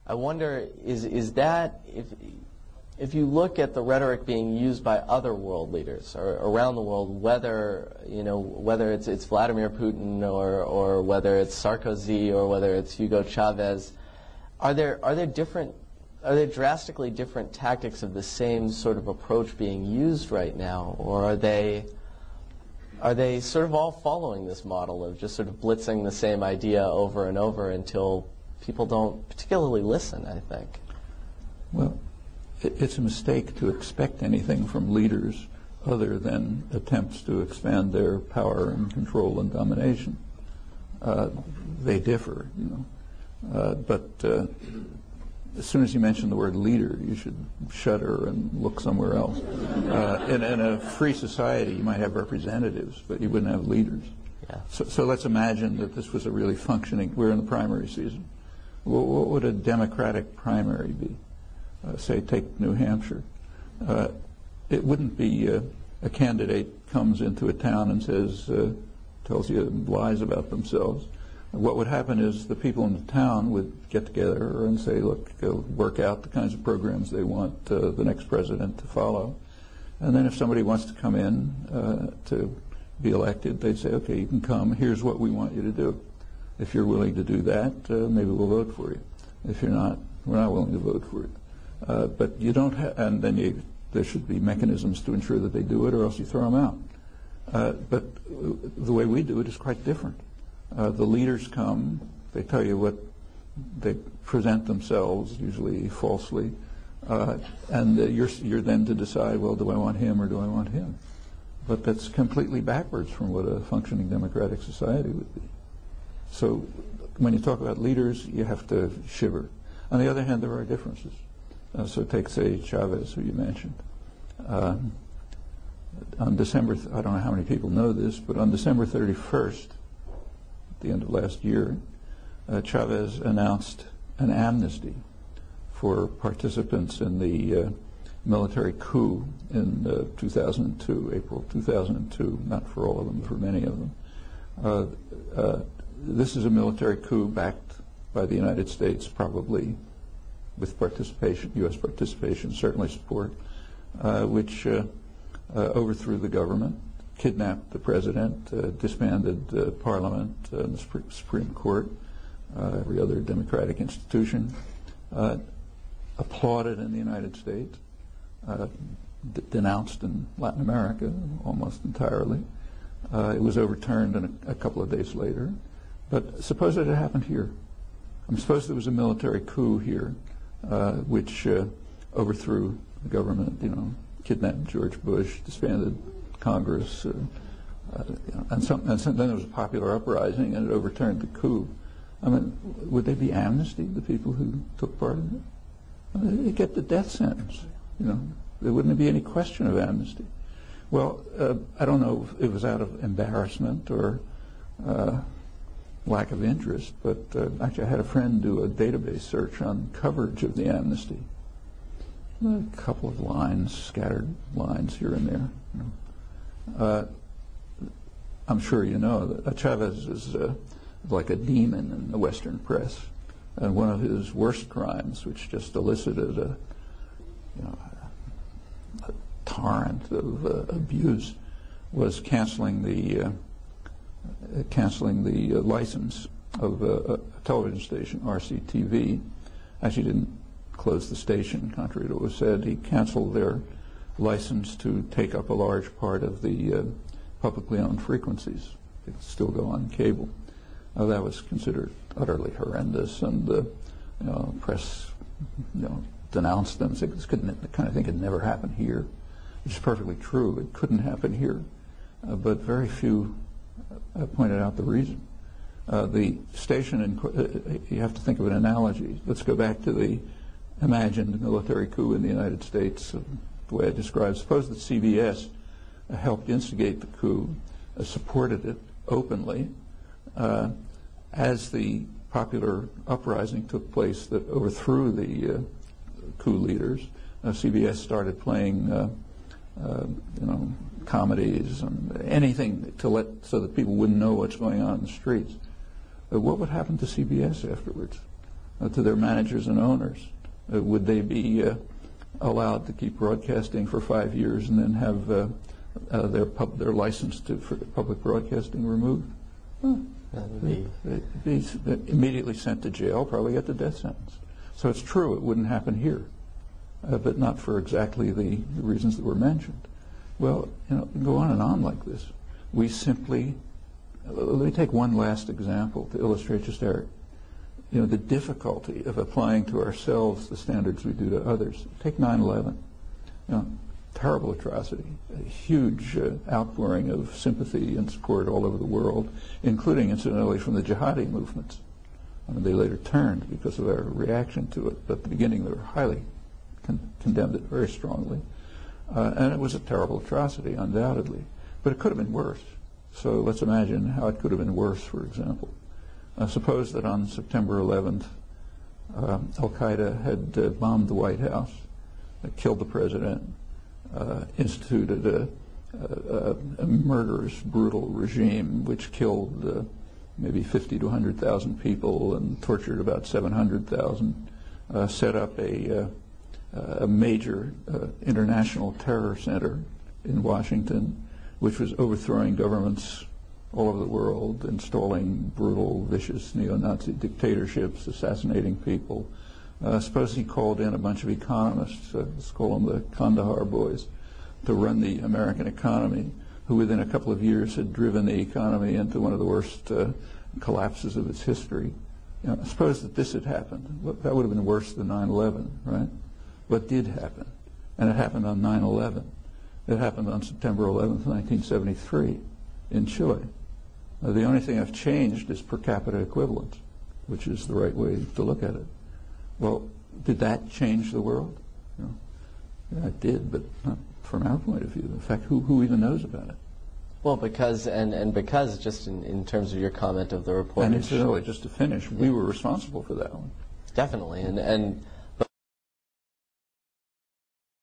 I wonder, is that, if you look at the rhetoric being used by other world leaders or around the world, whether it's Vladimir Putin or whether it's Sarkozy or whether it's Hugo Chavez, are there drastically different tactics of the same sort of approach being used right now, or are they sort of all following this model of just sort of blitzing the same idea over and over until people don't particularly listen, I think? Well, it's a mistake to expect anything from leaders other than attempts to expand their power and control and domination. They differ, you know. But as soon as you mention the word leader, you should shudder and look somewhere else. In a free society, you might have representatives, but you wouldn't have leaders. Yeah. So let's imagine that this was a really functioning, we're in the primary season. What would a Democratic primary be? Say, take New Hampshire. It wouldn't be a candidate comes into a town and says, tells you lies about themselves. What would happen is the people in the town would get together and say, look, work out the kinds of programs they want the next president to follow. And then if somebody wants to come in to be elected, they'd say, okay, you can come. Here's what we want you to do. If you're willing to do that, maybe we'll vote for you. If you're not, we're not willing to vote for you. But you don't have, and then there should be mechanisms to ensure that they do it, or else you throw them out. But the way we do it is quite different. The leaders come, they tell you what, they present themselves, usually falsely, and you're then to decide, well, do I want him or do I want him? But that's completely backwards from what a functioning democratic society would be. So when you talk about leaders, you have to shiver. On the other hand, there are differences. So take, say, Chavez, who you mentioned. On December, I don't know how many people know this, but on December 31st, at the end of last year, Chavez announced an amnesty for participants in the military coup in 2002, April 2002, not for all of them, for many of them. This is a military coup backed by the United States, probably with participation, U.S. participation, certainly support, which overthrew the government, kidnapped the president, disbanded Parliament, the Supreme Court, every other democratic institution, applauded in the United States, denounced in Latin America almost entirely. It was overturned a couple of days later. But suppose it had happened here. Suppose there was a military coup here, which overthrew the government, kidnapped George Bush, disbanded Congress, and then there was a popular uprising and it overturned the coup. Would they be amnestied, the people who took part in it? They'd get the death sentence. There wouldn't be any question of amnesty. Well, I don't know if it was out of embarrassment or lack of interest, but actually I had a friend do a database search on coverage of the amnesty. A couple of lines, scattered lines here and there. I'm sure you know that Chavez is like a demon in the Western press, and one of his worst crimes, which just elicited a torrent of abuse, was canceling the license of a television station, RCTV. Actually didn't close the station, contrary to what was said. He canceled their license to take up a large part of the publicly owned frequencies. They could still go on cable. That was considered utterly horrendous, and the press denounced them, said this couldn't, the kind of thing could never happen here. Which is perfectly true. It couldn't happen here. But very few pointed out the reason. The station, you have to think of an analogy. Let's go back to the imagined military coup in the United States, the way I described. Suppose that CBS helped instigate the coup, supported it openly. As the popular uprising took place that overthrew the coup leaders, CBS started playing comedies and anything so that people wouldn't know what's going on in the streets. What would happen to CBS afterwards? to their managers and owners? Would they be allowed to keep broadcasting for 5 years and then have their license for public broadcasting removed? They'd be immediately sent to jail, probably get the death sentence. So it's true it wouldn't happen here, but not for exactly the reasons that were mentioned. Well, go on and on like this. We simply, let me take one last example to illustrate just the difficulty of applying to ourselves the standards we do to others. Take 9/11. Terrible atrocity, a huge outpouring of sympathy and support all over the world, including, incidentally, from the jihadi movements. I mean, they later turned because of our reaction to it, but at the beginning they were highly condemned it very strongly. And it was a terrible atrocity, undoubtedly. But it could have been worse. So let's imagine how it could have been worse, for example. Suppose that on September 11th, Al-Qaeda had bombed the White House, killed the president, instituted a murderous, brutal regime which killed maybe 50 to 100,000 people and tortured about 700,000, set up a major international terror center in Washington, which was overthrowing governments all over the world, installing brutal, vicious neo-Nazi dictatorships, assassinating people. Suppose he called in a bunch of economists, let's call them the Kandahar boys, to run the American economy, who within a couple of years had driven the economy into one of the worst collapses of its history. Suppose that this had happened. That would have been worse than 9/11, right? What did happen? And it happened on 9/11. It happened on September 11th, 1973 in Chile. The only thing I've changed is per capita equivalence, which is the right way to look at it. Well, did that change the world? Yeah, it did, but not from our point of view. In fact, who even knows about it? Well, because just in terms of your comment of the report. And incidentally, just to finish, we were responsible for that one. Definitely, and